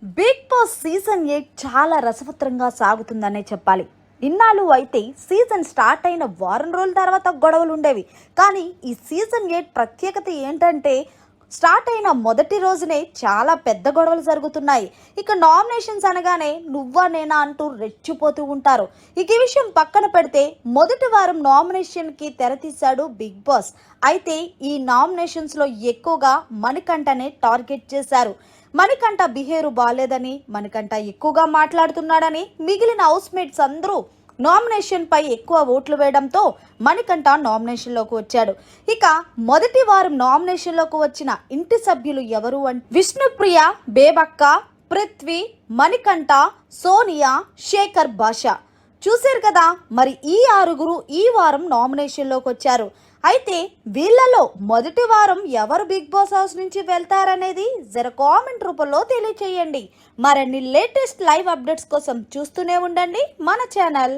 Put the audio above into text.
Big boss season 8 చాలా రసవత్రంగా సాగుతుందనే చెప్పాలి. ఇన్నాళ్ళు అయితే సీజన్ స్టార్ట్ అయిన వారం రోజుల తర్వాత గొడవలు ఉండేవి. కానీ ఈ సీజన్ 8 ప్రత్యేకత ఏంటంటే స్టార్ట్ అయిన మొదటి రోజునే చాలా పెద్ద గొడవలు జరుగుతున్నాయి. ఇక నామినేషన్స్ అనగానే నువ్వా నేనా అంటూ రెచ్చిపోతూ ఉంటారు. ఇక ఈ విషయం పక్కన పెడితే మొదటి వారం నామినేషన్కి తెరతీశాడు బిగ్ బాస్. అయితే ఈ నామినేషన్స్లో ఎక్కువగా మణికంఠనే టార్గెట్ చేశారు. మణికంఠ బిహేవ్ బాలేదని, మణికంఠ ఎక్కువగా మాట్లాడుతున్నాడని మిగిలిన హౌస్ మేట్స్ అందరూ నామినేషన్ పై ఎక్కువ ఓట్లు వేయడంతో మణికంఠ నామినేషన్లోకి వచ్చాడు. ఇక మొదటి వారం నామినేషన్లోకి వచ్చిన ఇంటి సభ్యులు ఎవరు అంటే విష్ణుప్రియ, బేబక్క, పృథ్వీ, మణికంఠ, సోనియా, శేఖర్ భాషా. చూశారు కదా, మరి ఈ ఆరుగురు ఈ వారం నామినేషన్లోకి వచ్చారు. అయితే వీళ్ళలో మొదటి వారం ఎవరు బిగ్ బాస్ హౌస్ నుంచి వెళ్తారనేది జర కామెంట్ రూపంలో తెలియచేయండి. మరిన్ని లేటెస్ట్ లైవ్ అప్డేట్స్ కోసం చూస్తూనే ఉండండి మన ఛానల్.